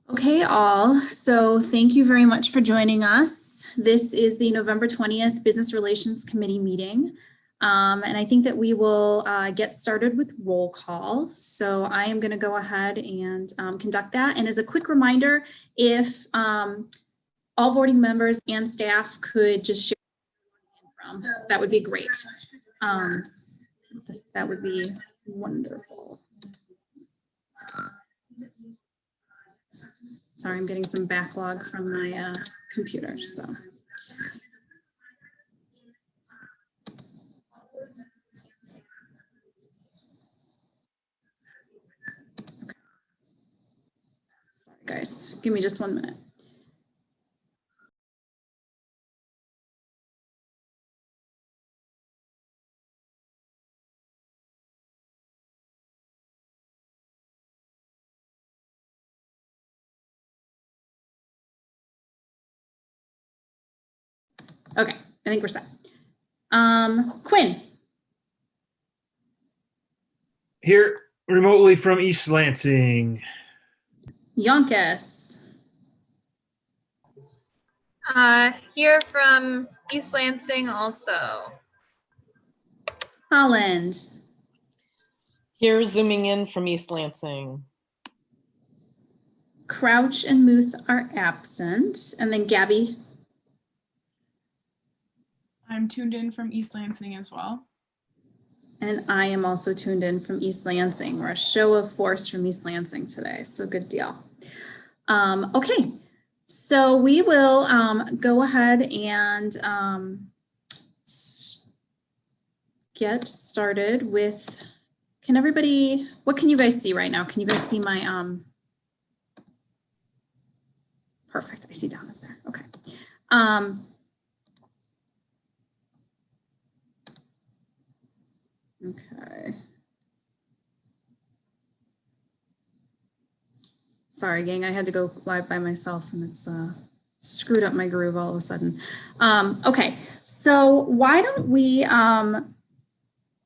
Okay, all. So thank you very much for joining us. This is the November 20th Business Relations Committee meeting. And I think that we will get started with roll call. So I am going to go ahead and conduct that. And as a quick reminder, if all voting members and staff could just share from, that would be great. That would be wonderful. Sorry, I'm getting some backlog from my computer, so. Okay. Sorry, guys, give me just 1 minute. Okay, I think we're set. Quinn. Here remotely from East Lansing. Yonkis. Here from East Lansing also. Holland. Here zooming in from East Lansing. Crouch and Muth are absent. And then Gabby. I'm tuned in from East Lansing as well. And I am also tuned in from East Lansing. We're a show of force from East Lansing today, so good deal. Okay, so we will go ahead and get started with, can everybody, what can you guys see right now? Can you guys see my, perfect, I see Donna's there, okay. Okay. Sorry, gang, I had to go live by myself and it's screwed up my groove all of a sudden. Okay, so why don't we, I'm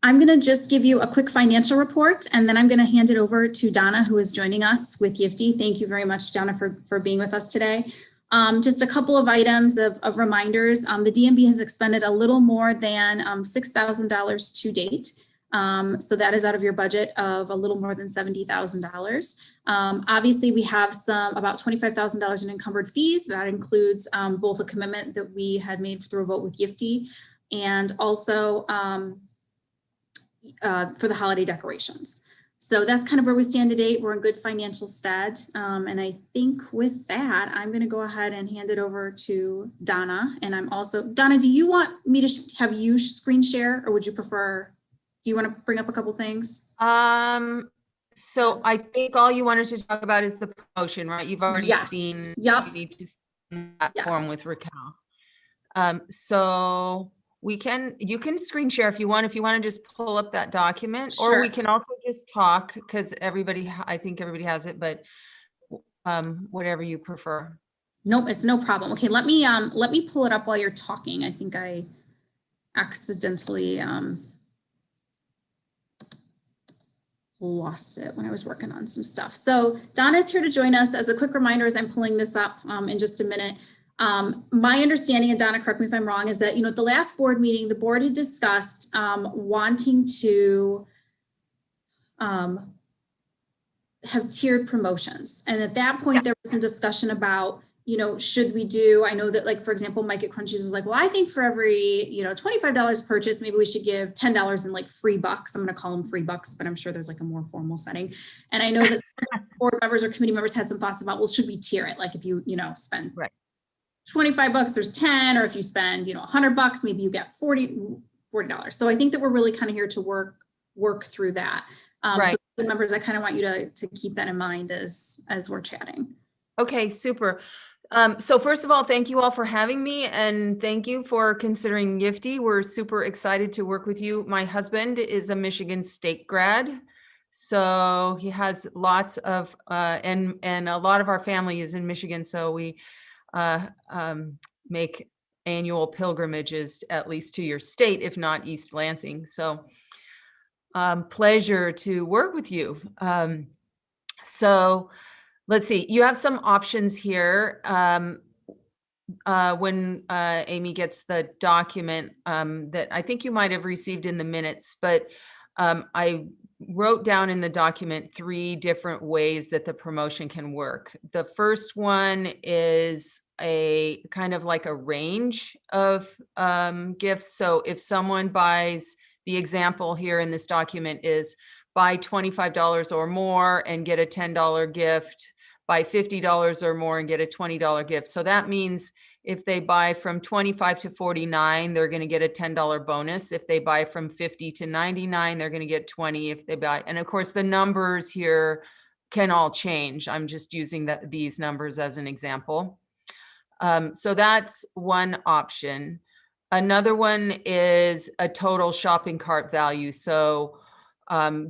gonna just give you a quick financial report and then I'm gonna hand it over to Donna, who is joining us with Yiftee. Thank you very much, Donna, for being with us today. Just a couple of items of reminders. The DMB has expended a little more than $6,000 to date. So that is out of your budget of a little more than $70,000. Obviously, we have about $25,000 in encumbered fees. That includes both a commitment that we had made through a vote with Yiftee and also for the holiday decorations. So that's kind of where we stand to date. We're in good financial stead. And I think with that, I'm going to go ahead and hand it over to Donna. And I'm also, Donna, do you want me to have you screen share or would you prefer? Do you want to bring up a couple things? So I think all you wanted to talk about is the promotion, right? You've already seen. Yep. You need to see that form with Raquel. So you can screen share if you want to just pull up that document, Sure. Or we can also just talk because I think everybody has it, but whatever you prefer. Nope, it's no problem. Okay, let me pull it up while you're talking. I think I accidentally lost it when I was working on some stuff. So Donna's here to join us. As a quick reminder, as I'm pulling this up in just a minute, my understanding, and Donna, correct me if I'm wrong, is that, at the last board meeting, the board had discussed wanting to have tiered promotions. And at that point, there was some discussion about, should we do, I know that, like, for example, Mike at Crunchies was like, well, I think for every, $25 purchase, maybe we should give $10 in like free bucks. I'm going to call them free bucks, but I'm sure there's like a more formal setting. And I know that board members or committee members had some thoughts about, well, should we tier it? Like if you, spend $25, there's 10, or if you spend, $100, maybe you get $40. So I think that we're really kind of here to work through that. Right. So members, I kind of want you to keep that in mind as we're chatting. Okay, super. So first of all, thank you all for having me and thank you for considering Yiftee. We're super excited to work with you. My husband is a Michigan State grad, so he has lots of, and a lot of our family is in Michigan, so we make annual pilgrimages at least to your state, if not East Lansing. So pleasure to work with you. So let's see, you have some options here. When Amy gets the document that I think you might have received in the minutes, but I wrote down in the document 3 different ways that the promotion can work. The first one is a kind of like a range of gifts. So if someone buys, the example here in this document is buy $25 or more and get a $10 gift, buy $50 or more and get a $20 gift. So that means if they buy from 25 to 49, they're going to get a $10 bonus. If they buy from 50 to 99, they're going to get 20 if they buy. And of course, the numbers here can all change. I'm just using these numbers as an example. So that's one option. Another one is a total shopping cart value. So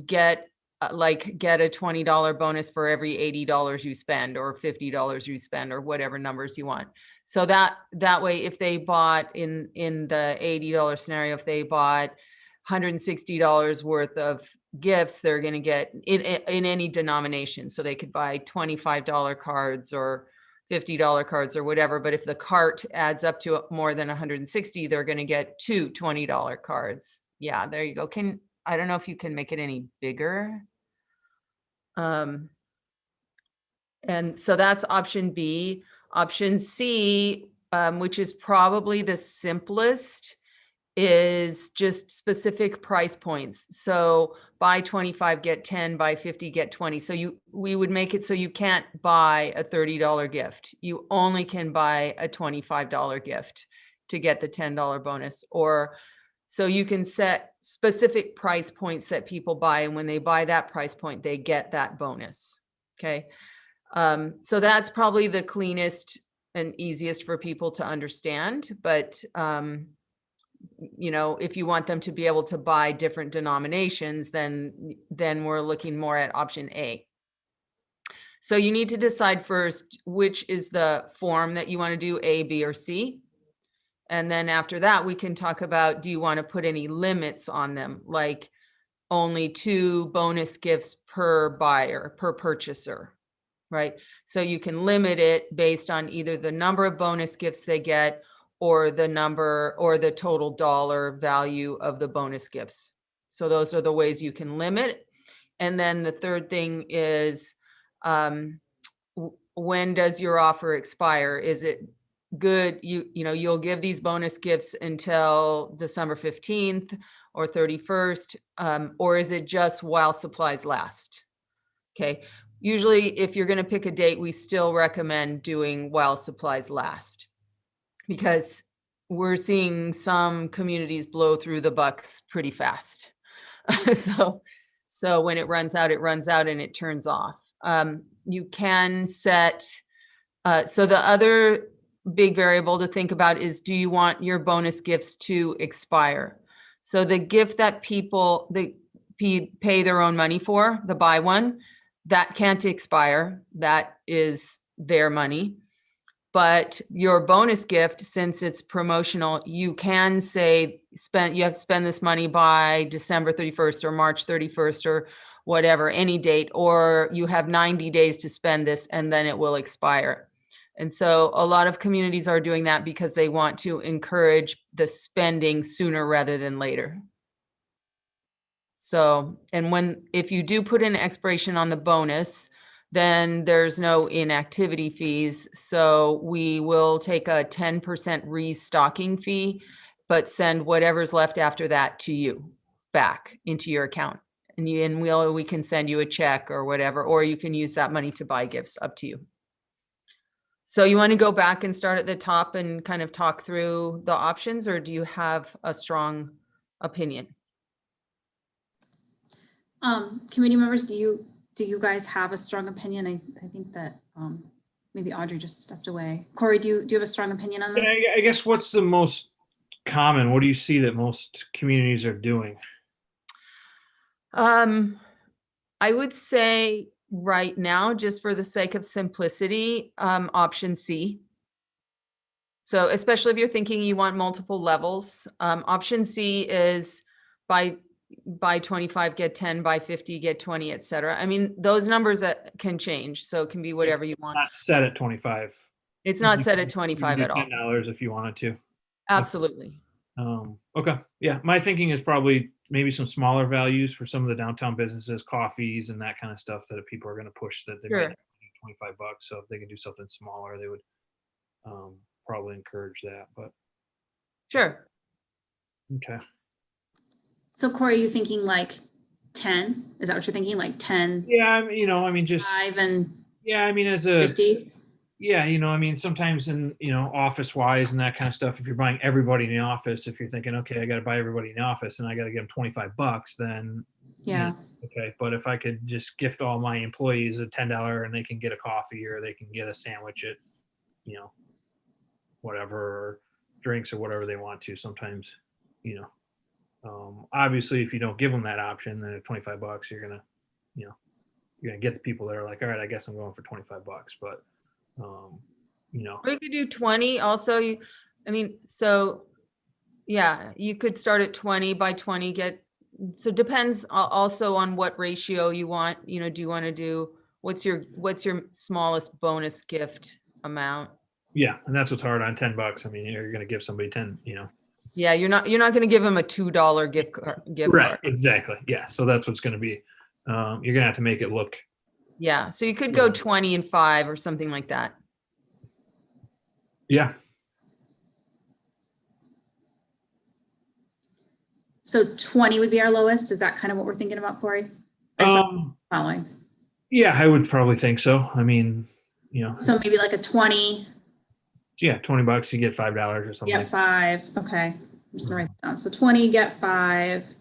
get a $20 bonus for every $80 you spend, or $50 you spend, or whatever numbers you want. So that way, if they bought in the $80 scenario, if they bought $160 worth of gifts, they're going to get in any denomination. So they could buy $25 cards or $50 cards or whatever. But if the cart adds up to more than 160, they're going to get 2 $20 cards. Yeah, there you go. I don't know if you can make it any bigger. And so that's option B. Option C, which is probably the simplest, is just specific price points. So buy 25, get 10, buy 50, get 20. So we would make it so you can't buy a $30 gift. You only can buy a $25 gift to get the $10 bonus. Or so you can set specific price points that people buy, and when they buy that price point, they get that bonus. Okay. So that's probably the cleanest and easiest for people to understand. But, if you want them to be able to buy different denominations, then we're looking more at option A. So you need to decide first, which is the form that you want to do, A, B, or C. And then after that, we can talk about, do you want to put any limits on them, like only 2 bonus gifts per buyer, per purchaser, right? So you can limit it based on either the number of bonus gifts they get or the number or the total dollar value of the bonus gifts. So those are the ways you can limit. And then the third thing is, when does your offer expire? Is it good? You'll give these bonus gifts until December 15th or 31st, or is it just while supplies last? Okay. Usually if you're going to pick a date, we still recommend doing while supplies last, because we're seeing some communities blow through the bucks pretty fast. So when it runs out and it turns off. You can set, so the other big variable to think about is, do you want your bonus gifts to expire? So the gift that people pay their own money for, the buy one, that can't expire. That is their money. But your bonus gift, since it's promotional, you can say you have to spend this money by December 31st or March 31st or whatever, any date, or you have 90 days to spend this and then it will expire. And so a lot of communities are doing that because they want to encourage the spending sooner rather than later. So, and if you do put an expiration on the bonus, then there's no inactivity fees. So we will take a 10% restocking fee, but send whatever's left after that to you back into your account. And we can send you a check or whatever, or you can use that money to buy gifts, up to you. So you want to go back and start at the top and kind of talk through the options, or do you have a strong opinion? Committee members, do you guys have a strong opinion? I think that maybe Audrey just stepped away. Corey, do you have a strong opinion on this? I guess what's the most common? What do you see that most communities are doing? I would say right now, just for the sake of simplicity, option C. So especially if you're thinking you want multiple levels, option C is buy buy 25, get 10, buy 50, get 20, et cetera. I mean, those numbers that can change. So it can be whatever you want. Not set at 25. It's not You set can- at you 25 can at do all. $10 if you wanted to. Absolutely. Okay. Yeah. My thinking is probably maybe some smaller values for some of the downtown businesses, coffees and that kind of stuff that if people are going to push that they may Sure. not do $25. So if they can do something smaller, they would probably encourage that. But Sure. okay. So Corey, you thinking like 10? Is that what you're thinking? Like 10, Yeah. I mean, just, 5 and yeah, I mean, as a, 50? yeah, I mean, sometimes in, office wise and that kind of stuff, if you're buying everybody in the office, if you're thinking, okay, I got to buy everybody in the office and I got to give them $25, then Yeah. okay. But if I could just gift all my employees a $10 and they can get a coffee or they can get a sandwich at, whatever, or drinks or whatever they want to, sometimes, obviously if you don't give them that option, then at $25, you're gonna get the people that are like, all right, I guess I'm going for $25, but Or you could do 20 also. So yeah, you could start at 20, buy 20, so it depends also on what ratio you want, do you want to do, what's your smallest bonus gift amount? yeah, and that's what's hard on $10. I mean, you're gonna give somebody 10, Yeah, you're not going to give them a $2 gift card. right, exactly. Yeah. So that's what's gonna be, you're gonna have to make it look, Yeah, so you could go 20 and 5 or something like that. yeah. So 20 would be our lowest. Is that kind of what we're thinking about, Corey? Or is that following? Yeah, I would probably think so. I mean, So maybe like a 20, yeah, $20, you get $5 or something. get 5. Okay. I'm just gonna write that down. So 20, get 5.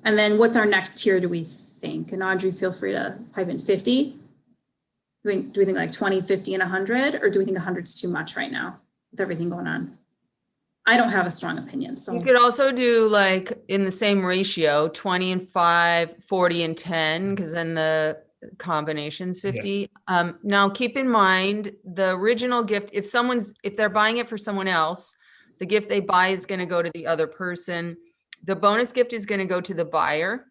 And then what's our next tier, do we think? And Audrey, feel free to pipe in 50. Do we think like 20, 50, and 100? Or do we think 100's too much right now with everything going on? I don't have a strong opinion, so. You could also do like in the same ratio, 20 and 5, 40 and 10, because then the combination's 50. Now keep in mind the original gift, if they're buying it for someone else, the gift they buy is going to go to the other person. The bonus gift is going to go to the buyer,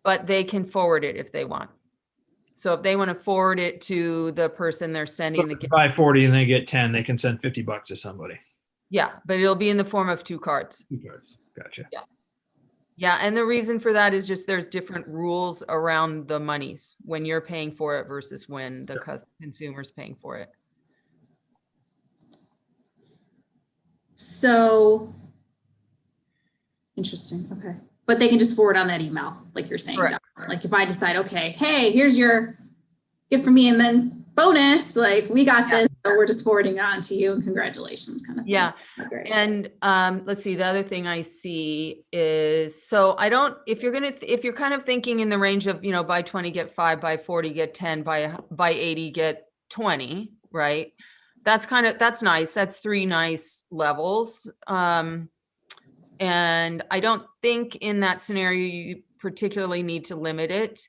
but they can forward it if they want. So if they want to forward it to the person they're sending the gift. Buy 40 and they get 10, they can send $50 to somebody. Yeah, but it'll be in the form of 2 cards. 2 cards. Gotcha. Yeah, and the reason for that is just there's different rules around the monies when you're paying for it versus when the consumer's paying for it. So interesting. Okay. But they can just forward on that email, like you're saying. Correct. Dr. Like if I decide, okay, hey, here's your gift for me, and then bonus, like we got this, so we're just forwarding it on to you, and congratulations, kind of thing. Yeah. Great. And let's see, the other thing I see is, so I don't, if you're kind of thinking in the range of, buy 20, get 5, buy 40, get 10, buy 80, get 20, right? That's nice. That's 3 nice levels. And I don't think in that scenario, you particularly need to limit it.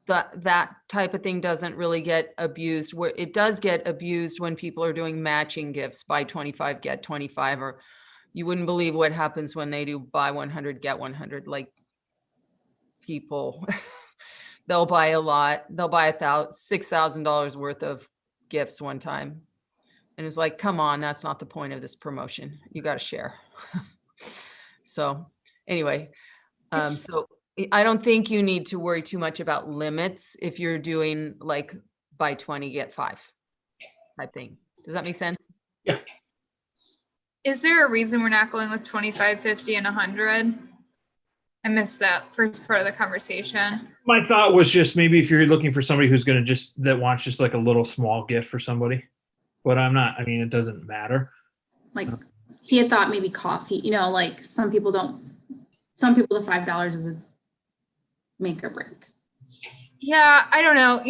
That type of thing doesn't really get abused. Where it does get abused when people are doing matching gifts, buy 25, get 25, or you wouldn't believe what happens when they do buy 100, get 100. Like people, they'll buy a lot. They'll buy $6,000 worth of gifts one time. And it's like, come on, that's not the point of this promotion. You got to share. So anyway, so I don't think you need to worry too much about limits if you're doing like buy 20, get 5 type thing. Does that make sense? Yeah. Is there a reason we're not going with 25, 50, and 100? I missed that first part of the conversation. My thought was just maybe if you're looking for somebody who's going to that wants just like a little small gift for somebody, but it doesn't matter. Like he had thought maybe coffee, like some people the $5 is a make or break. Yeah, I don't know.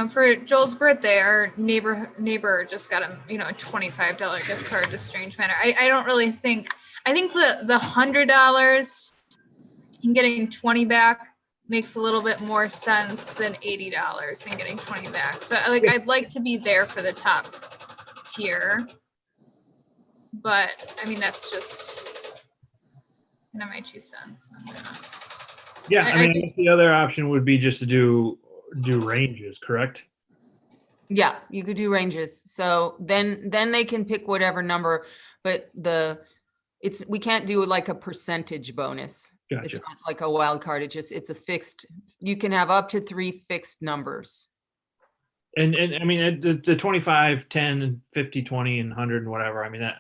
For Joel's birthday, our neighbor just got a $25 gift card to Strange Manor. I don't really think. I think the $100 and getting 20 back makes a little bit more sense than $80 and getting 20 back. So I'd like to be there for the top tier. But I mean, that's just kind of my 2 cents on that. Yeah, I I mean, I think- guess the other option would be just to do ranges, correct? Yeah, you could do ranges. So then they can pick whatever number, but we can't do like a percentage bonus. It's Gotcha. not like a wild card. It's a fixed, you can have up to 3 fixed numbers. And I mean, the 25, 10, and 50, 20, and 100 and whatever. I mean, that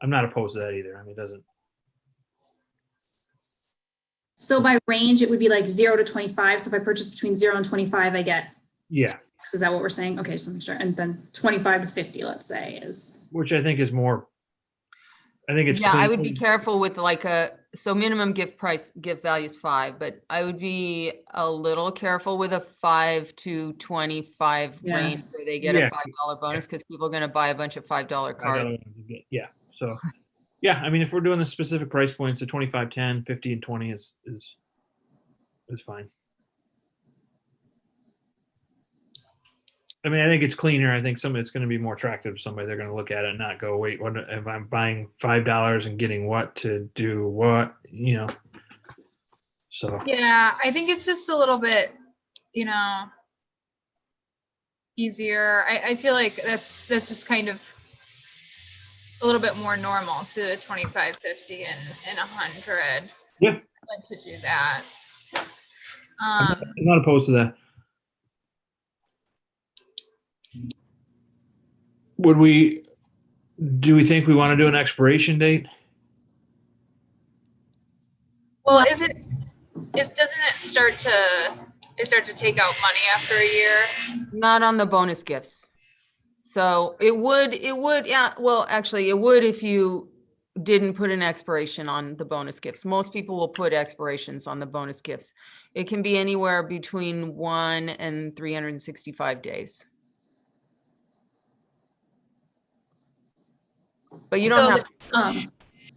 I'm not opposed to that either. I mean, it doesn't. So by range, it would be like 0 to 25. So if I purchase between 0 and 25, I get Yeah, X. Is that what we're saying? Okay, just to make sure. And then 25 to 50, let's say, is which I think is more. I think it's Yeah, I clean. would be careful with like so minimum gift value is 5, but I would be a little careful with a 5 to 25 Yeah. range where they get Yeah. a $5 bonus because people are going to buy a bunch of $5 I cards. don't know. Yeah. So, yeah, I mean, if we're doing the specific price points, the 25, 10, 50, and 20 is fine. I mean, I think it's cleaner. I think it's going to be more attractive to somebody. They're going to look at it and not go, wait, what if I'm buying $5 and getting what to do what, So, Yeah, I think it's just a little bit, easier. I feel like that's just kind of a little bit more normal to the 25, 50, and 100. Yeah. I'd like to do that. I'm not opposed to that. Do we think we want to do an expiration date? Well, doesn't it start to take out money after a year? Not on the bonus gifts. So it would, yeah, well, actually it would if you didn't put an expiration on the bonus gifts. Most people will put expirations on the bonus gifts. It can be anywhere between 1 and 365 days. But you don't have to.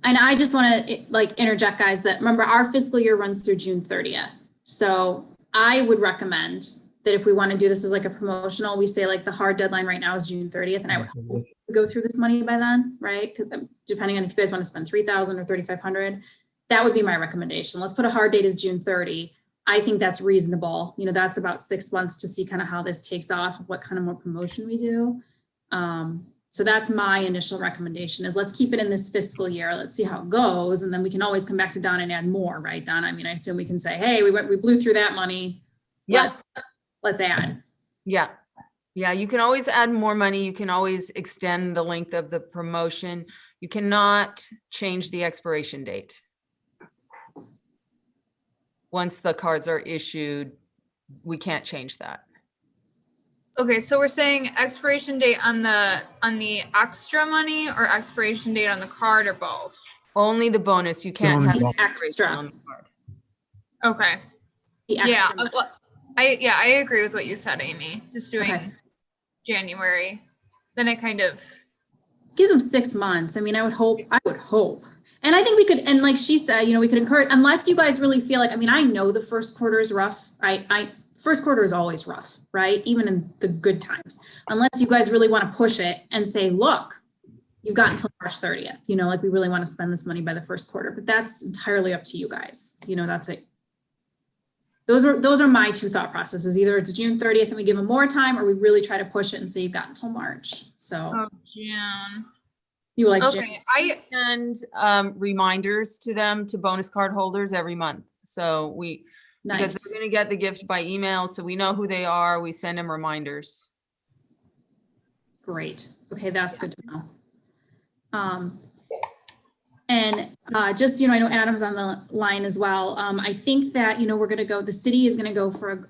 And I just want to interject, guys, that remember our fiscal year runs through June 30th. So I would recommend that if we want to do this as like a promotional, we say like the hard deadline right now is June 30th, and I would hope we go through this money by then, right? Because depending on if you guys want to spend 3,000 or 3,500, that would be my recommendation. Let's put a hard date as June 30. I think that's reasonable. That's about 6 months to see kind of how this takes off, what kind of more promotion we do. So that's my initial recommendation is let's keep it in this fiscal year. Let's see how it goes. And then we can always come back to Donna and add more, right, Donna? I mean, I assume we can say, hey, we blew through that money. Yeah. Let's add. Yeah. Yeah. You can always add more money. You can always extend the length of the promotion. You cannot change the expiration date. Once the cards are issued, we can't change that. Okay, so we're saying expiration date on the extra money or expiration date on the card or both? Only the bonus. You can't Only have the an expiration extra. on the card. Okay. The Yeah. extra money. Well, I agree with what you said, Amy. Just doing Okay. January, then it kind of. Gives them 6 months. I mean, I would hope. And I think we could, and like she said, we could encourage, unless you guys really feel like, I mean, I know the first quarter is rough. First quarter is always rough, right? Even in the good times, unless you guys really want to push it and say, look, you've got until March 30th, like we really want to spend this money by the first quarter, but that's entirely up to you guys. That's it. Those are my 2 thought processes. Either it's June 30th and we give them more time, or we really try to push it and say you've got until March. So Oh, June. you like June? Okay, I send reminders to them, to bonus card holders every month. So because Nice. they're going to get the gift by email, so we know who they are. We send them reminders. Great. Okay, that's good to know. And just, I know Adam's on the line as well. I think that, we're going to go, the city is going to go for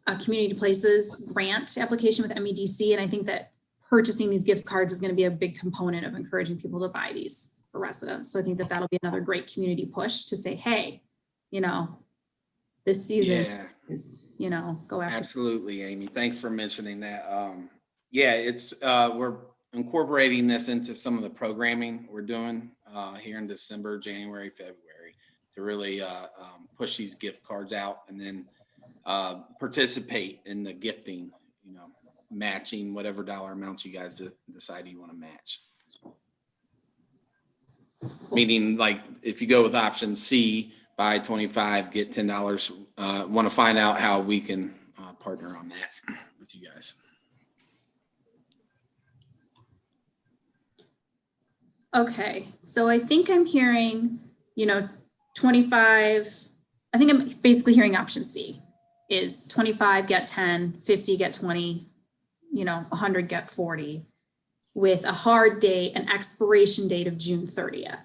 a community places grant application with MEDC. And I think that purchasing these gift cards is going to be a big component of encouraging people to buy these for residents. So I think that that'll be another great community push to say, hey, this season is, go after. Absolutely, Amy. Thanks for mentioning that. It's we're incorporating this into some of the programming we're doing here in December, January, February to really push these gift cards out and then participate in the gifting, matching whatever dollar amounts you guys decide you want to match. Meaning like if you go with option C, buy 25, get $10. Want to find out how we can partner on that with you guys. Okay, so I think I'm hearing, 25, I think I'm basically hearing option C is 25, get 10, 50, get 20, 100, get 40, with a hard date, an expiration date of June 30th.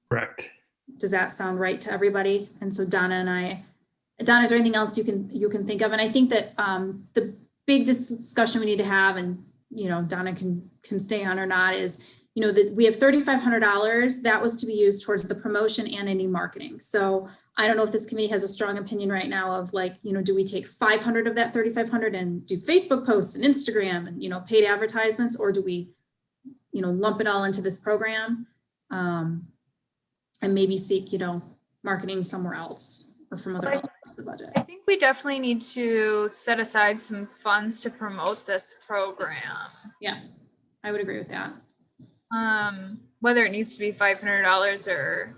Correct. Does that sound right to everybody? And so Donna, is there anything else you can think of? And I think that the big discussion we need to have, and Donna can stay on or not, is that we have $3,500 that was to be used towards the promotion and any marketing. So I don't know if this committee has a strong opinion right now of do we take 500 of that 3,500 and do Facebook posts and Instagram and paid advertisements, or do we lump it all into this program and maybe seek marketing somewhere else or from other elements of the budget? I think we definitely need to set aside some funds to promote this program. Yeah, I would agree with that. Whether it needs to be $500 or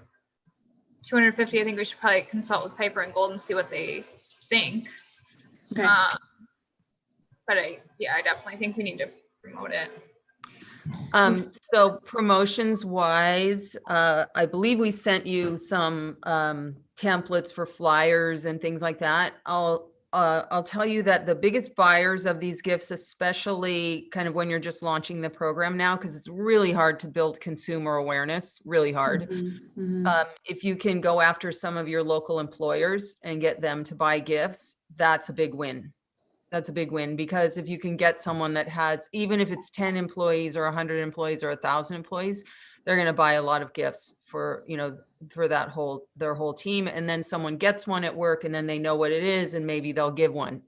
$250, I think we should probably consult with Piper and Gold and see what they think. Okay. But I definitely think we need to promote it. So promotions wise, I believe we sent you some templates for flyers and things like that. I'll tell you that the biggest buyers of these gifts, especially kind of when you're just launching the program now, because it's really hard to build consumer awareness, really hard. Mm-hmm. If you can go after some of your local employers and get them to buy gifts, that's a big win. That's a big win, because if you can get someone that has, even if it's 10 employees or 100 employees or 1,000 employees, they're going to buy a lot of gifts for, for their whole team. And then someone gets one at work and then they know what it is, and maybe they'll give one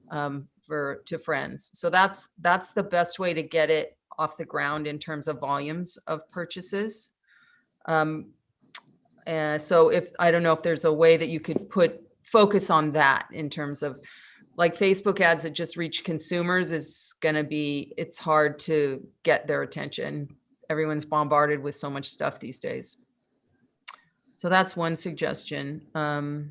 to friends. So that's the best way to get it off the ground in terms of volumes of purchases. So I don't know if there's a way that you could focus on that in terms of like Facebook ads that just reach consumers it's hard to get their attention. Everyone's bombarded with so much stuff these days. So that's one suggestion. No,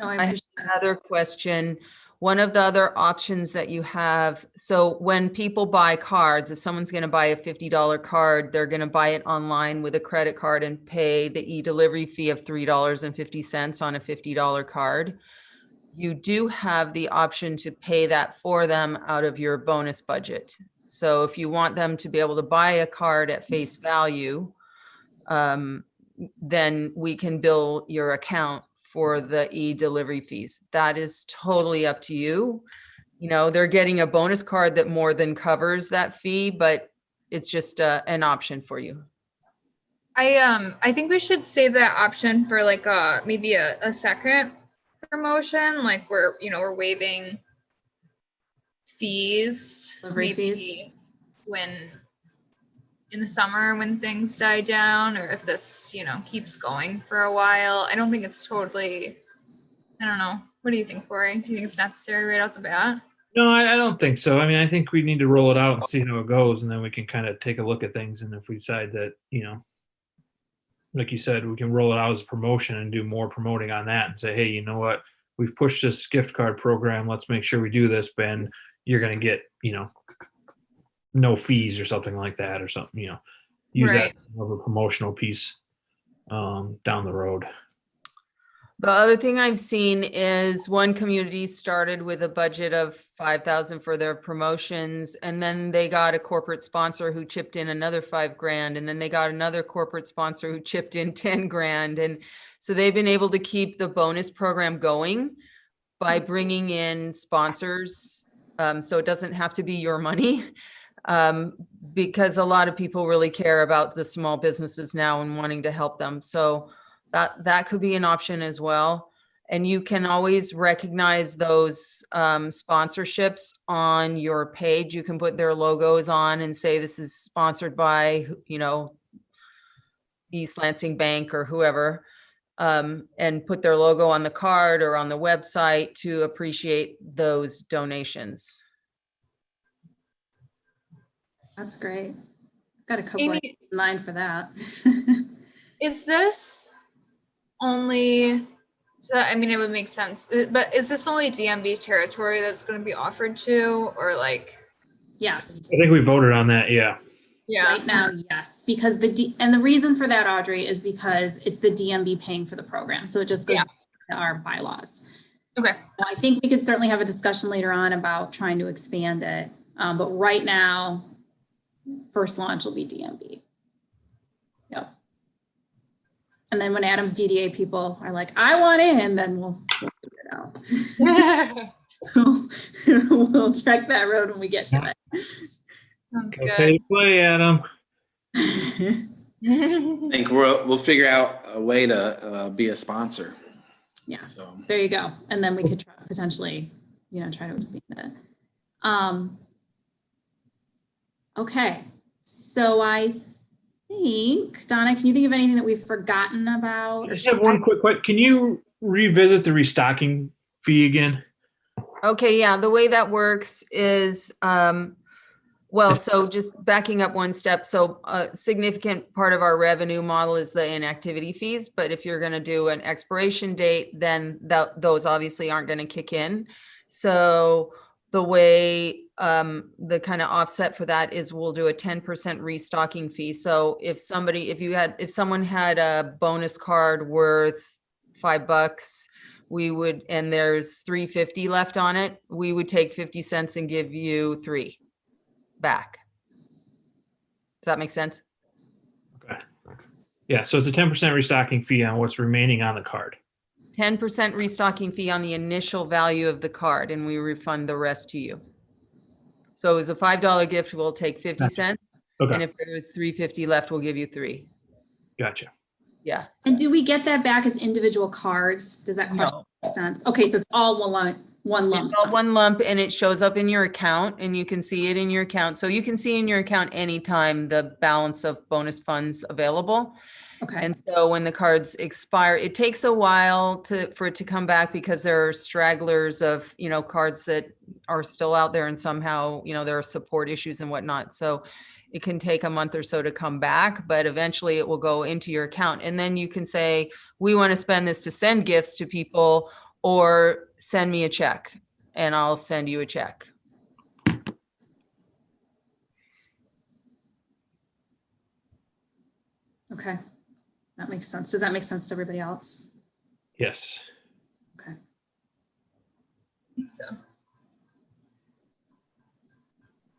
I have appreciate another question. One of the other options that you have, so when people buy cards, if someone's going to buy a $50 card, they're going to buy it online with a credit card and pay the e-delivery fee of $3.50 on a $50 card. You do have the option to pay that for them out of your bonus budget. So if you want them to be able to buy a card at face value, then we can bill your account for the e-delivery fees. That is totally up to you. They're getting a bonus card that more than covers that fee, but it's just an option for you. I think we should save that option for maybe a second promotion, like we're waiving fees, Delivery maybe fees. when in the summer when things die down, or if this keeps going for a while. I don't think it's totally, I don't know, what do you think, Corey? Do you think it's necessary right off the bat? No, I don't think so. I mean, I think we need to roll it out and see how it goes, and then we can kind of take a look at things. And if we decide that, like you said, we can roll it out as a promotion and do more promoting on that and say, hey, you know what? We've pushed this gift card program. Let's make sure we do this, Ben. You're going to get, no fees or something like that, or something, use Right. that as a promotional piece down the road. The other thing I've seen is one community started with a budget of $5,000 for their promotions, and then they got a corporate sponsor who chipped in another $5,000, and then they got another corporate sponsor who chipped in $10,000, and so they've been able to keep the bonus program going by bringing in sponsors. So it doesn't have to be your money, because a lot of people really care about the small businesses now and wanting to help them. So that could be an option as well. And you can always recognize those sponsorships on your page. You can put their logos on and say, this is sponsored by, East Lansing Bank or whoever, and put their logo on the card or on the website to appreciate those donations. That's great. Got a couple Amy- ideas in mind for that. Is this only, so, I mean, it would make sense, but is this only DMV territory that's going to be offered to, or like, Yes. I think we voted on that. Yeah. yeah, Right now, yes, because and the reason for that, Audrey, is because it's the DMV paying for the program. So it just goes Yeah. to our bylaws. okay, I think we could certainly have a discussion later on about trying to expand it. But right now, first launch will be DMV. Yep. And then when Adam's DDA people are like, I want in, then we'll figure it out. We'll check that road when we get to sounds Okay, play, Adam. it. I think we'll figure out a way to be a sponsor. Yeah. So There you go. And then we could potentially, try to expand it. Okay. So I think, Donna, can you think of anything that we've forgotten about? I just have one quick question. Can you revisit the restocking fee again? Okay, yeah, the way that works is, well, so just backing up one step. So a significant part of our revenue model is the inactivity fees. But if you're going to do an expiration date, then those obviously aren't going to kick in. So the way the kind of offset for that is we'll do a 10% restocking fee. So if someone had a bonus card worth $5, we would, and there's $3.50 left on it, we would take 50 cents and give you $3 back. Does that make sense? Okay. Yeah, so it's a 10% restocking fee on what's remaining on the card. 10% restocking fee on the initial value of the card, and we refund the rest to you. So it was a $5 gift, we'll take 50 cents. Okay. And if there was $3.50 left, we'll give you $3. Gotcha. Yeah. And do we get that back as individual cards? Does that question make sense? Okay, so it's all one lump It's all sum. one lump, and it shows up in your account, and you can see it in your account. So you can see in your account anytime the balance of bonus funds available. Okay. And so when the cards expire, it takes a while for it to come back because there are stragglers of, cards that are still out there, and somehow, there are support issues and whatnot. So it can take a month or so to come back, but eventually it will go into your account. And then you can say, we want to spend this to send gifts to people, or send me a check and I'll send you a check. Okay. That makes sense. Does that make sense to everybody else? Yes. Okay. I think so.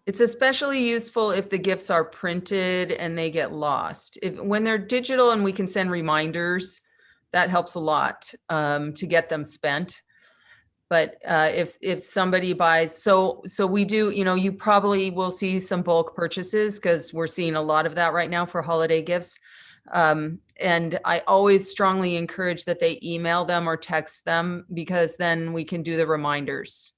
It's especially useful if the gifts are printed and they get lost. When they're digital and we can send reminders, that helps a lot to get them spent. But if somebody buys, so we do, you probably will see some bulk purchases because we're seeing a lot of that right now for holiday gifts. And I always strongly encourage that they email them or text them, because then we can do the reminders.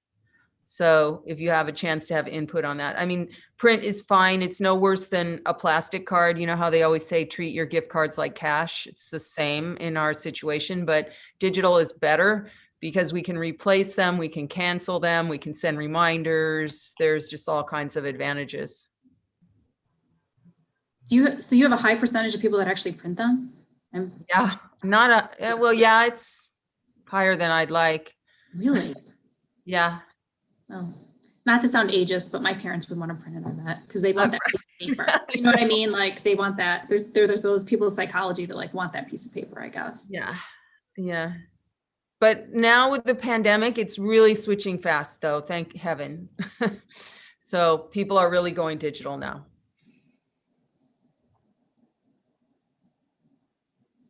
So if you have a chance to have input on that, I mean, print is fine. It's no worse than a plastic card. You know how they always say, treat your gift cards like cash. It's the same in our situation, but digital is better because we can replace them. We can cancel them. We can send reminders. There's just all kinds of advantages. So you have a high percentage of people that actually print them? Yeah, it's higher than I'd like. Really? Yeah. Oh, not to sound ageist, but my parents would want to print it, I bet, because they want that piece of paper. You know what I mean? Like they want that. There's those people's psychology that want that piece of paper, I guess. Yeah. Yeah. But now with the pandemic, it's really switching fast though. Thank heaven. So people are really going digital now.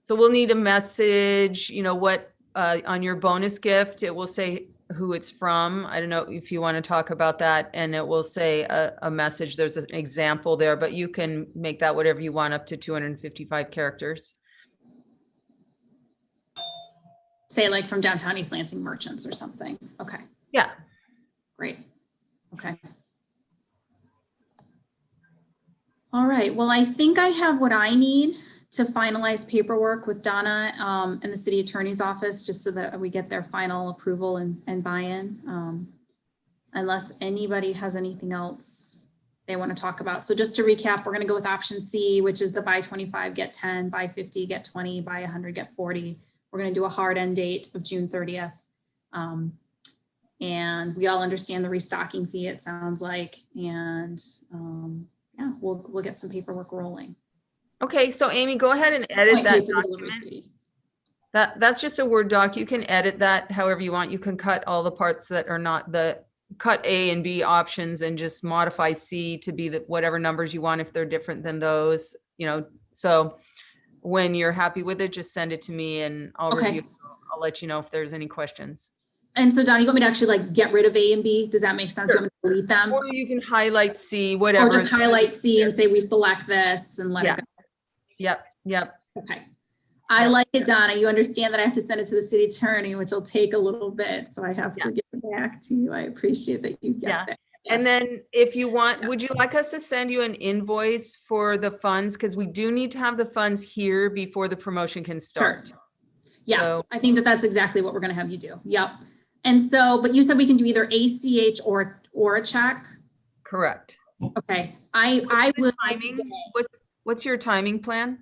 So we'll need a message, what on your bonus gift, it will say who it's from. I don't know if you want to talk about that, and it will say a message. There's an example there, but you can make that whatever you want, up to 255 characters. Say like from downtown East Lansing merchants or something. Okay, Yeah. great. Okay. All right, well, I think I have what I need to finalize paperwork with Donna and the city attorney's office, just so that we get their final approval and buy-in. Unless anybody has anything else they want to talk about. So just to recap, we're going to go with option C, which is the buy 25, get 10, buy 50, get 20, buy 100, get 40. We're going to do a hard end date of June 30th. And we all understand the restocking fee, it sounds like. And yeah, we'll get some paperwork rolling. Okay, so Amy, go ahead and edit Might that pay for the delivery document. fee. That's just a Word doc. You can edit that however you want. You can cut all the parts that are not cut A and B options and just modify C to be whatever numbers you want if they're different than those, so when you're happy with it, just send it to me and I'll Okay. review. I'll let you know if there's any questions. And so Donnie, you want me to actually like get rid of A and B? Does that make sense? You want me to delete them? Or you can highlight C, whatever. Or just highlight C and say we select this and let it go? Yep. Okay. I like it, Donna. You understand that I have to send it to the city attorney, which will take a little bit. So I have to get it back to you. I appreciate that you get that. And Yes. then if you want, would you like us to send you an invoice for the funds? Because we do need to have the funds here before the promotion can start. Sure. Yes, So- I think that's exactly what we're going to have you do. Yep. And so, but you said we can do either ACH or a check. Correct. Okay. I will. Timing, what's your timing plan?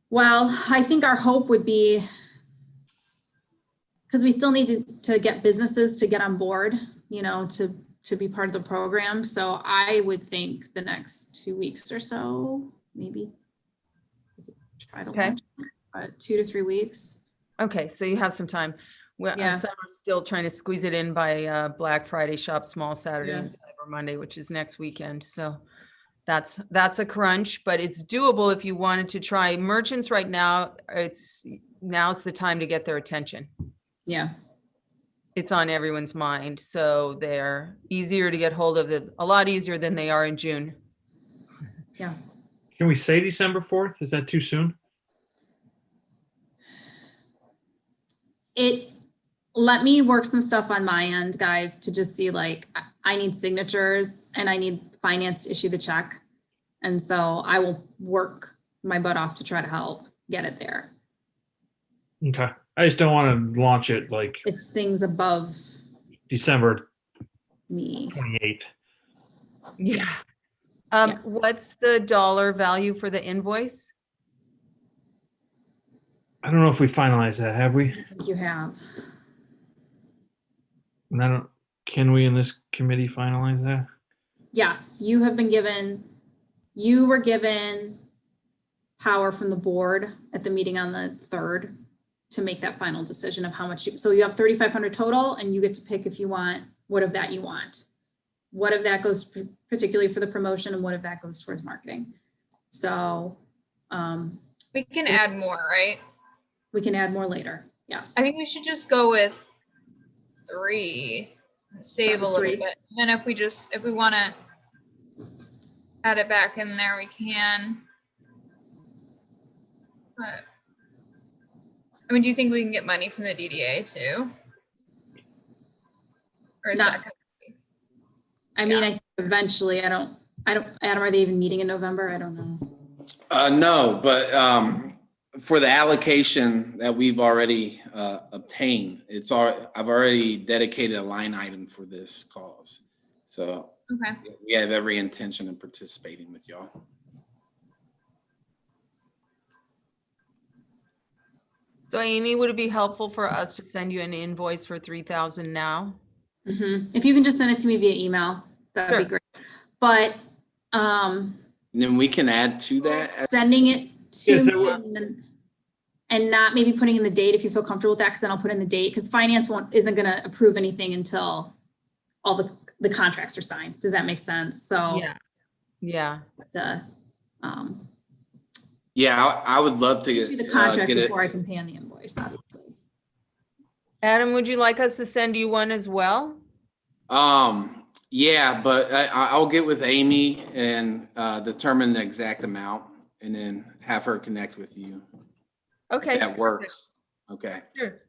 Well, I think our hope would be, because we still need to get businesses to get on board, to be part of the program. So I would think the next 2 weeks or so, maybe try to launch 2 to 3 weeks. Okay, so you have some time. Well, Yeah. some are still trying to squeeze it in by Black Friday, Shop Small Saturday Yeah. and Cyber Monday, which is next weekend. So that's a crunch, but it's doable if you wanted to try. Merchants right now, now's the time to get their attention. Yeah. It's on everyone's mind, so they're easier to get hold of, a lot easier than they are in June. Yeah. Can we say December 4th? Is that too soon? Let me work some stuff on my end, guys, to just see, like, I need signatures and I need finance to issue the check. And so I will work my butt off to try to help get it there. Okay. I just don't want to launch it like It's things above December me. 28th. Yeah. Yeah. What's the dollar value for the invoice? I don't know if we finalized that, have we? I think you have. And can we in this committee finalize that? Yes, you were given power from the board at the meeting on the 3rd to make that final decision of how much so you have 3,500 total and you get to pick if you want, what of that you want. What of that goes particularly for the promotion and what of that goes towards marketing. So We can add more, right? we can add more later. Yes. I think we should just go with 3 and save Start a with little 3. bit. And then if we want to add it back in there, we can. But I mean, do you think we can get money from the DDA too? Or is Not- that kind I mean, I think eventually, I don't, Adam, are they even meeting in November? I don't know. No, but for the allocation that we've already obtained, I've already dedicated a line item for this cause. So okay? we have every intention of participating with y'all. So Amy, would it be helpful for us to send you an invoice for 3,000 now? If you can just send it to me via email, that'd be Sure. great. But And then we can add to that. sending it Yeah, to that me and not maybe putting in the date if you feel comfortable with that, because then I'll put in the date, because finance isn't going to approve anything until all the contracts are signed. Does that make sense? So Yeah. Yeah, I would love to do the contract get it. before I can pay on the invoice, obviously. Adam, would you like us to send you one as well? Yeah, but I'll get with Amy and determine the exact amount and then have her connect with you. Okay. That works. Okay. Sure.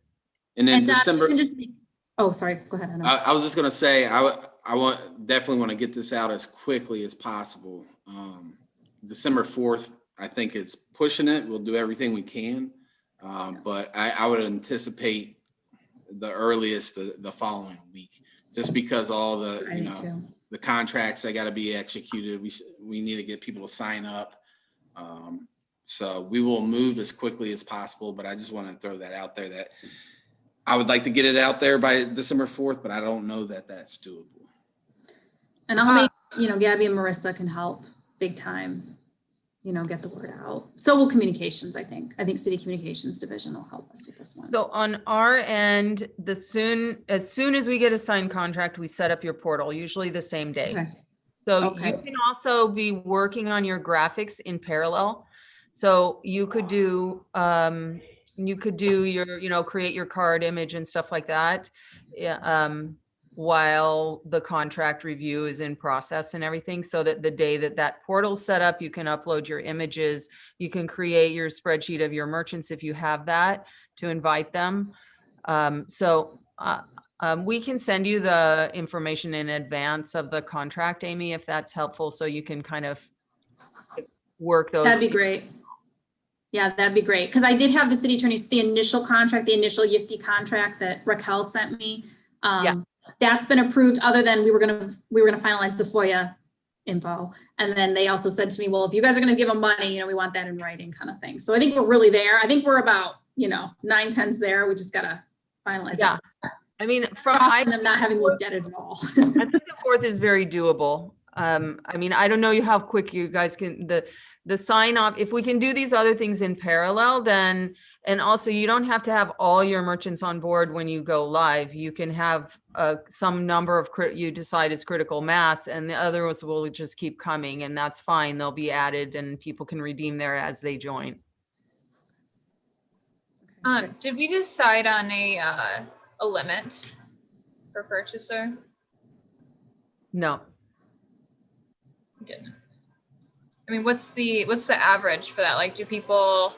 And then And Don, you December, can just sorry, go ahead. Anna. I was just gonna say, I definitely want to get this out as quickly as possible. December 4th, I think it's pushing it. We'll do everything we can. But I would anticipate the earliest the following week, just because all I do too. the contracts that got to be executed. We need to get people to sign up. So we will move as quickly as possible, but I just want to throw that out there that I would like to get it out there by December 4th, but I don't know that that's doable. And I'll make, Gabby and Marissa can help big time, get the word out. So will communications, I think. I think City Communications Division will help us with this one. So on our end, as soon as we get a signed contract, we set up your portal, usually the same day. Okay. So Okay. you can also be working on your graphics in parallel. So you could do your, create your card image and stuff like that. Yeah, while the contract review is in process and everything, so that the day that portal's set up, you can upload your images, you can create your spreadsheet of your merchants if you have that to invite them. We can send you the information in advance of the contract, Amy, if that's helpful, so you can kind of work those. That'd be great. Yeah, that'd be great. Because I did have the city attorney, the initial contract, the initial Yiftee contract that Raquel sent me. That's been approved, other than we were gonna finalize the FOIA info. And then they also said to me, well, if you guys are gonna give them money, we want that in writing, kind of thing. So I think we're really there. I think we're about, 9/10 there. We just gotta finalize. Yeah. I mean, them not having looked at it at all. I think the 4th is very doable. I don't know how quick you guys can, the sign off, if we can do these other things in parallel, then, and also you don't have to have all your merchants on board when you go live. You can have some number of, you decide is critical mass, and the others will just keep coming, and that's fine. They'll be added and people can redeem there as they join. Did we decide on a limit per purchaser? No. We didn't. I mean, what's the average for that? Like, do people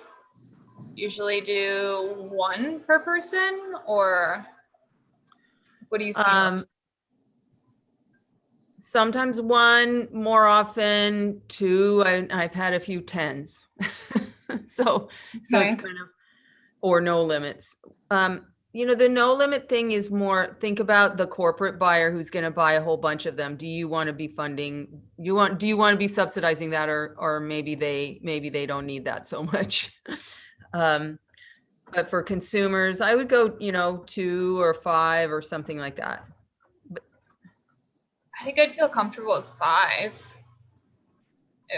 usually do 1 per person, or what do you see? Sometimes 1, more often 2. I've had a few 10s. so it's kind of, or no limits. The no limit thing is more, think about the corporate buyer who's going to buy a whole bunch of them. Do you want to be funding, do you want to be subsidizing that, or maybe they don't need that so much. But for consumers, I would go, 2 or 5 or something like that. I think I'd feel comfortable with 5.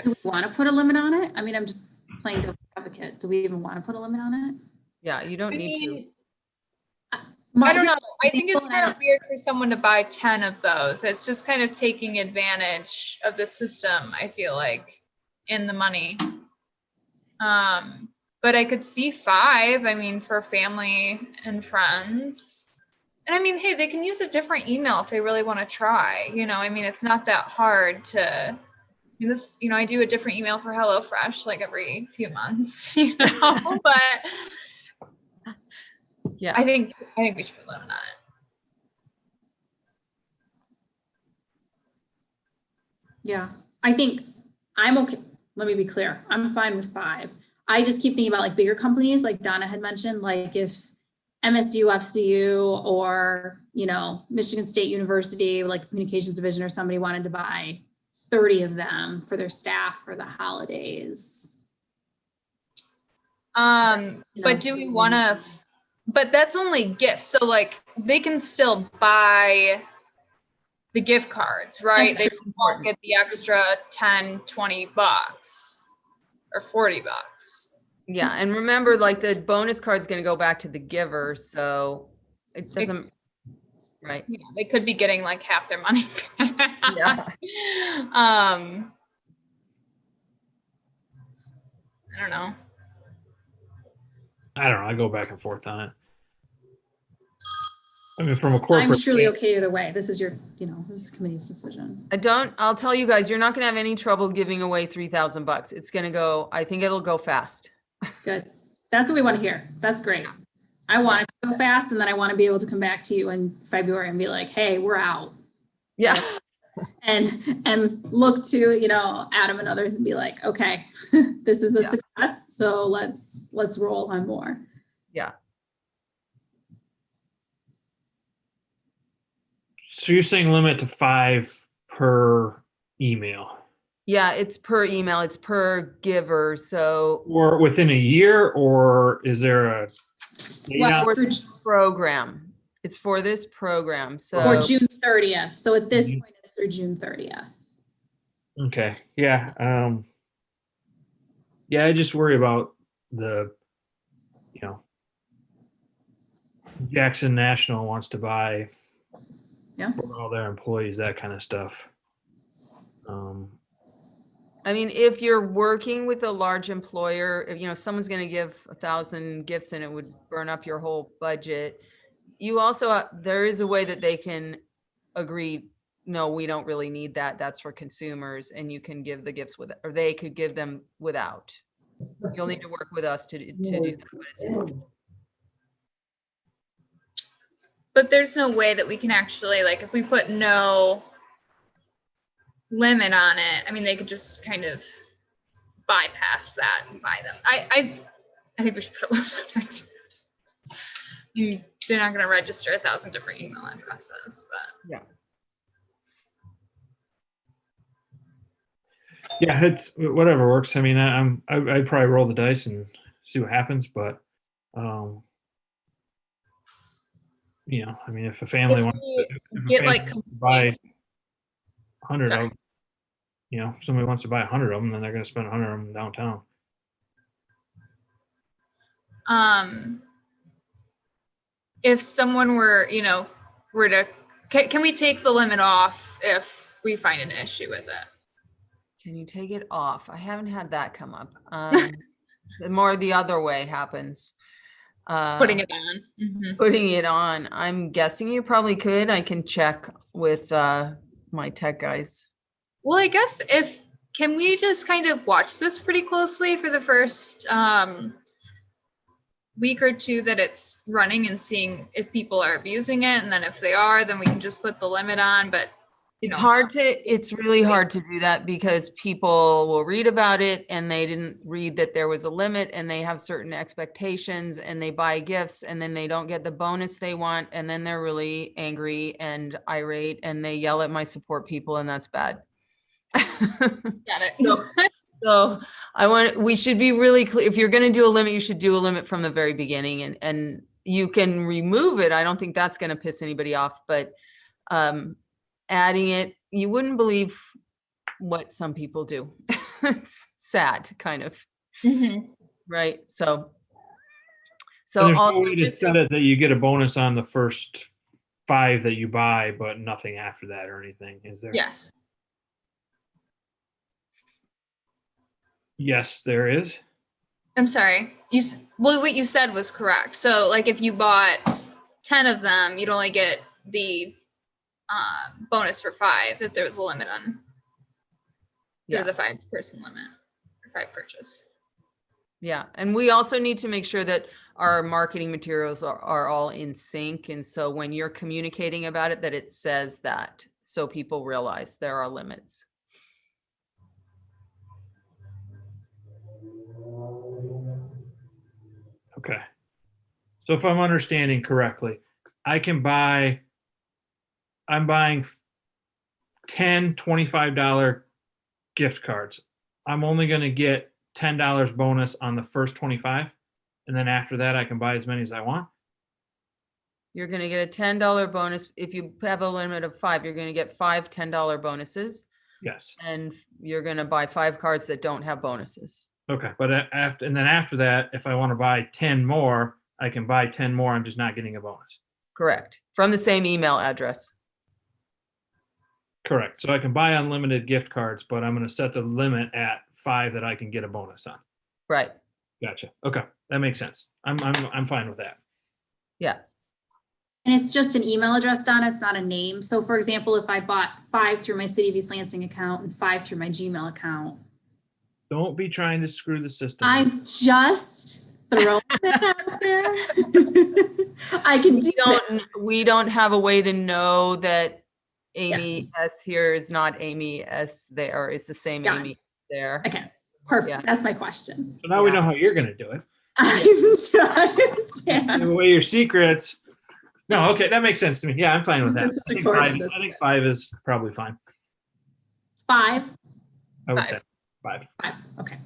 Do we want to put a limit on it? I mean, I'm just playing devil's advocate. Do we even want to put a limit on it? Yeah, you don't need to. I don't know. I think it's kind of weird for someone to buy 10 of those. It's just kind of taking advantage of the system, I feel like, in the money. But I could see 5, for family and friends. And hey, they can use a different email if they really want to try. It's not that hard to, I do a different email for HelloFresh like every few months, but yeah, I think we should put a limit on it. Yeah, I think I'm okay. Let me be clear. I'm fine with 5. I just keep thinking about bigger companies, like Donna had mentioned, like if MSU, FCU, or, Michigan State University, like the communications division or somebody wanted to buy 30 of them for their staff for the holidays. But do we want to, but that's only gifts. So they can still buy the gift cards, right? They won't get the extra 10, 20 bucks or 40 bucks. Yeah. And remember, the bonus card's going to go back to the giver. So it doesn't, right. Yeah, they could be getting half their money. Yeah. I don't know. I go back and forth on it. From a corporate. I'm truly okay either way. This is your, this is the committee's decision. I'll tell you guys, you're not going to have any trouble giving away $3,000. It's going to go, I think it'll go fast. Good. That's what we want to hear. That's great. I want it to go fast, and then I want to be able to come back to you in February and be like, hey, we're out. Yeah. And look to, Adam and others and be like, okay, this is a success. So let's roll on more. Yeah. So you're saying limit to 5 per email? Yeah, it's per email, it's per giver, so Or within a year, or is there a date Well, on- for through, this program. It's for this program, or so June 30th. So at this Mhm. point, it's through June 30th. Okay, yeah. Yeah, I just worry about the, you know, Jackson National wants to buy Yeah. for all their employees, that kind of stuff. I mean, if you're working with a large employer, if someone's going to give 1,000 gifts and it would burn up your whole budget, you also, there is a way that they can agree, no, we don't really need that. That's for consumers, and you can give the gifts with, or they could give them without. You'll need to work with us to do that. But it's, But there's no way that we can actually, like, if we put no limit on it, I mean, they could just kind of bypass that and buy them. I think we should put a limit on it. They're not going to register 1,000 different email addresses, but Yeah, it's whatever works. I mean, I'd probably roll the dice and see what happens, but I mean, if a family if wants we if a get family like wants to buy complaints, 100 Sorry. of, if somebody wants to buy 100 of them, then they're going to spend 100 of them downtown. if someone were to, can we take the limit off if we find an issue with it? can you take it off? I haven't had that come up. The more the other way happens. Putting it on. Mhm. Putting it on. I'm guessing you probably could. I can check with my tech guys. Well, I guess can we just kind of watch this pretty closely for the first week or two that it's running and seeing if people are abusing it, and then if they are, then we can just put the limit on. But It's really hard to do that because people will read about it and they didn't read that there was a limit, and they have certain expectations and they buy gifts and then they don't get the bonus they want. And then they're really angry and irate and they yell at my support people, and that's bad. got it. So we should be really clear. If you're going to do a limit, you should do a limit from the very beginning, and you can remove it. I don't think that's going to piss anybody off, but adding it, you wouldn't believe what some people do. It's sad, kind of. Mhm. Right. So And there's no also way to just set it that you get a bonus on the first 5 that you buy, but nothing after that or anything, is there? Yes. Yes, there is. I'm sorry. What you said was correct. So, like, if you bought 10 of them, you'd only get the bonus for 5 if there was a limit on. There was a 5-person limit or 5 purchase. Yeah, and we also need to make sure that our marketing materials are all in sync, and so when you're communicating about it, that it says that, so people realize there are limits. Okay. So if I'm understanding correctly, I'm buying 10 $25 gift cards. I'm only going to get $10 bonus on the first 25. And then after that, I can buy as many as I want. You're going to get a $10 bonus. If you have a limit of 5, you're going to get 5 $10 bonuses, Yes. and you're going to buy 5 cards that don't have bonuses. Okay. But after that, if I want to buy 10 more, I can buy 10 more. I'm just not getting a bonus. Correct. From the same email address. Correct. So I can buy unlimited gift cards, but I'm going to set the limit at 5 that I can get a bonus on. Right. Gotcha. Okay. That makes sense. I'm fine with that. Yeah. And it's just an email address, Donna. It's not a name. So for example, if I bought 5 through my City of East Lansing account and 5 through my Gmail account, Don't be trying to screw the system. I'm just throwing it out there. I can do that. We don't have a way to know that Amy S here is not Amy S there. It's the same Yeah. Amy there. Okay, perfect. Yeah. That's my question. So now we Yeah. know how you're going to do it. I'm just Give away your secrets. No, okay, that makes sense to me. Yeah, I'm fine with that. This is I think recorded, 5 is, that's I think 5 is probably fine. 5? I would 5. say 5. 5, okay.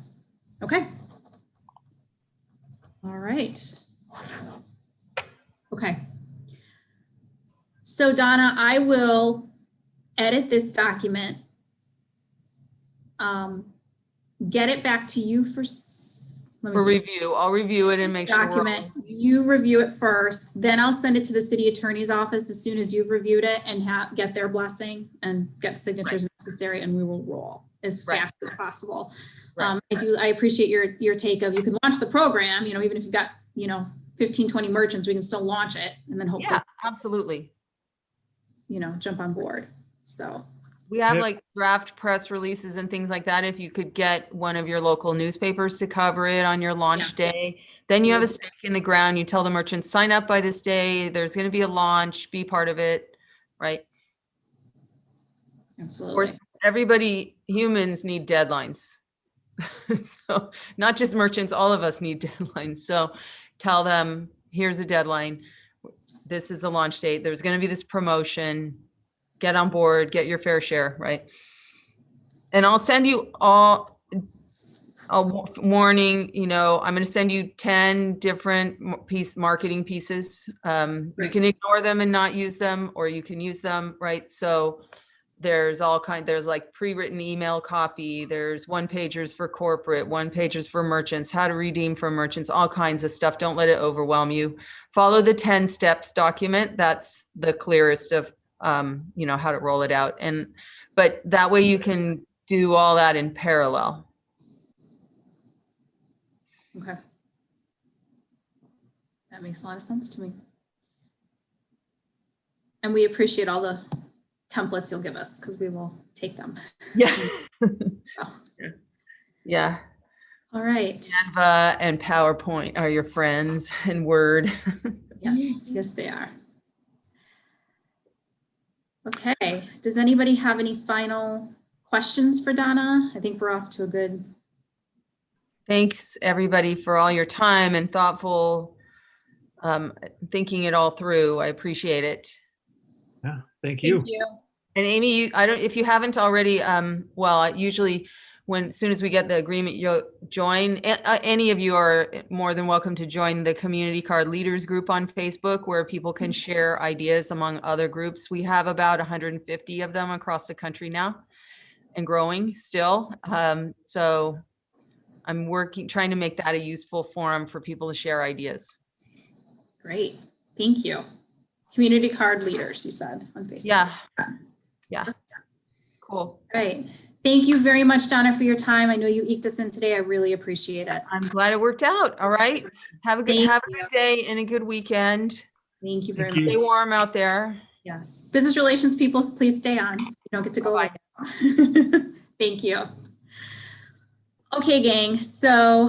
Okay. All right. Okay. So Donna, I will edit this document. Get it back to you for review. I'll review it and make sure. Document, you review it first, then I'll send it to the city attorney's office as soon as you've reviewed it and get their blessing and get the signatures necessary, and we will roll as fast as possible. Right. I appreciate your take of, you can launch the program, you know, even if you've got, you know, 15, 20 merchants, we can still launch it and then hopefully, Yeah, absolutely. you know, jump on board. So We have Yep. like draft press releases and things like that. If you could get one of your local newspapers to cover it on your launch day, then you have a stake in the ground. You tell the merchants, sign up by this day. There's going to be a launch, be part of it, right? absolutely. Everybody, humans need deadlines. So not just merchants, all of us need deadlines. So tell them, here's a deadline. This is a launch date. There's going to be this promotion. Get on board, get your fair share, right? And I'll send you all a warning, you know, I'm going to send you 10 different marketing pieces. You can ignore them and not use them, or you can use them, right? So there's there's like pre-written email copy. There's 1-pagers for corporate, 1-pagers for merchants, how to redeem for merchants, all kinds of stuff. Don't let it overwhelm you. Follow the 10 steps document. That's the clearest of you know, how to roll it out. But that way you can do all that in parallel. Okay. That makes a lot of sense to me. And we appreciate all the templates you'll give us, because we will take them. Yeah. Oh. Yeah. All right. Canva and PowerPoint are your friends, and Word. Yes, yes, they are. Okay, does anybody have any final questions for Donna? I think we're off to a good. Thanks everybody for all your time and thoughtful thinking it all through. I appreciate it. Yeah, thank you. Thank you. And Amy, if you haven't already, well, usually as soon as we get the agreement, you'll join. Any of you are more than welcome to join the Community Card Leaders group on Facebook, where people can share ideas among other groups. We have about 150 of them across the country now, and growing still. So I'm trying to make that a useful forum for people to share ideas. Great, thank you. Community Card Leaders, you said on Facebook. Yeah. Yeah. Cool. Great. Thank you very much, Donna, for your time. I know you eked us in today. I really appreciate it. I'm glad it worked out. All right. Have a good day and a good weekend. Thank you very Thank much. you. Stay warm out there. Yes. Business relations people, please stay on. You don't get to go away. Thank you. Okay, gang. So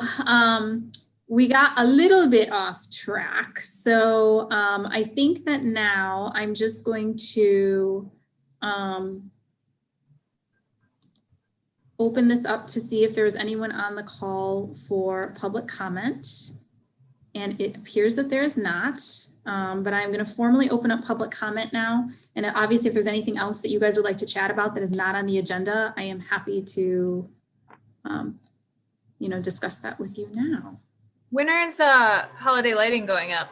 we got a little bit off track. So I think that now I'm just going to open this up to see if there's anyone on the call for public comment. And it appears that there is not, but I'm going to formally open up public comment now. And obviously, if there's anything else that you guys would like to chat about that is not on the agenda, I am happy to, you know, discuss that with you now. When is holiday lighting going up?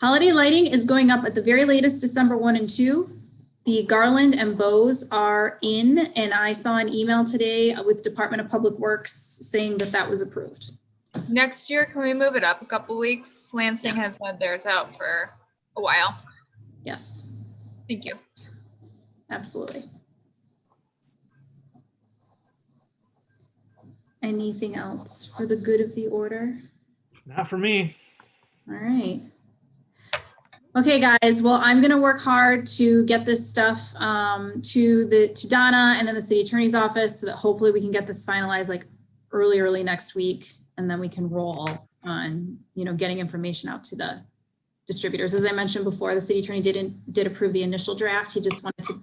Holiday lighting is going up at the very latest, December 1 and 2. The garland and bows are in, and I saw an email today with Department of Public Works saying that that was approved. Next year, can we move it up a couple weeks? Lansing Yes. has had theirs out for a while. Yes, Thank you. absolutely. Anything else for the good of the order? Not for me. All right. Okay, guys. Well, I'm going to work hard to get this stuff to Donna and then the city attorney's office, so that hopefully we can get this finalized like early next week, and then we can roll on, you know, getting information out to the distributors. As I mentioned before, the city attorney did approve the initial draft. He just wanted to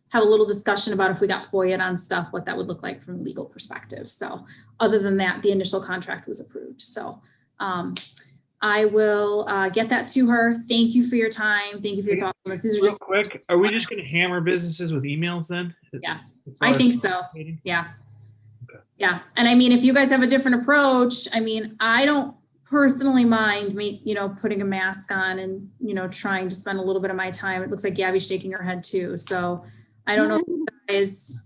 have a little discussion about if we got FOIA on stuff, what that would look like from a legal perspective. So other than that, the initial contract was approved. So I will get that to her. Thank you for your time. Thank you for your thoughtfulness. These are Real just, quick, are we just going to hammer businesses with emails then? Yeah, As far I as think so. communicating? Yeah. Okay. Yeah. And I mean, if you guys have a different approach, I mean, I don't personally mind me, putting a mask on and, trying to spend a little bit of my time. It looks like Gabby's shaking her head too. So I don't know if you guys,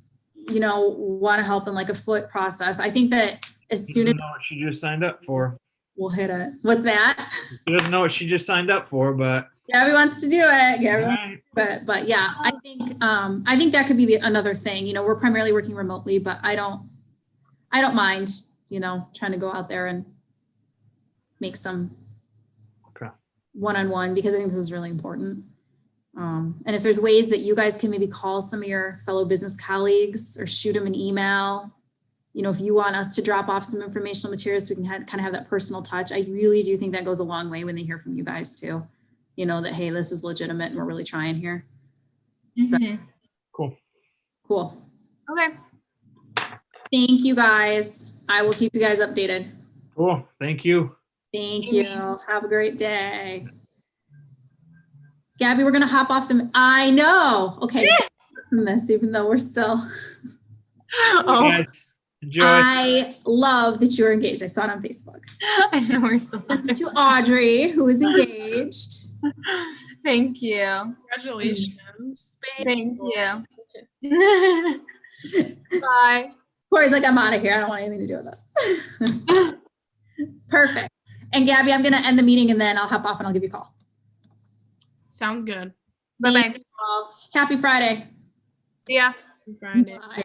want to help in like a foot process. I think that as She soon as doesn't know what she just signed up for. we'll hit it. What's that? She doesn't know what she just signed up for, but. Gabby wants to do it. Gabby All wants right. but yeah, I think that could be another thing. We're primarily working remotely, but I don't mind, trying to go out there and make some Okay. one-on-one, because I think this is really important. And if there's ways that you guys can maybe call some of your fellow business colleagues or shoot them an email, if you want us to drop off some informational materials, so we can kind of have that personal touch. I really do think that goes a long way when they hear from you guys too. That, hey, this is legitimate and we're really trying here. So, Cool. cool. Okay. Thank you guys. I will keep you guys updated. Cool. Thank you. Thank you. Have a great day. Gabby, we're going to hop off I know. Okay. So from this, even though we're still. Oh, Guys, enjoy. I love that you're engaged. I saw it on Facebook. I know we're so. That's to Audrey, who is engaged. Thank you. Congratulations. Thank you. Bye. Corey's like, I'm out of here. I don't want anything to do with this. Perfect. And Gabby, I'm going to end the meeting and then I'll hop off and I'll give you a call. Sounds good. Bye-bye. Thank you all. Happy Friday. See ya. Friday. Bye.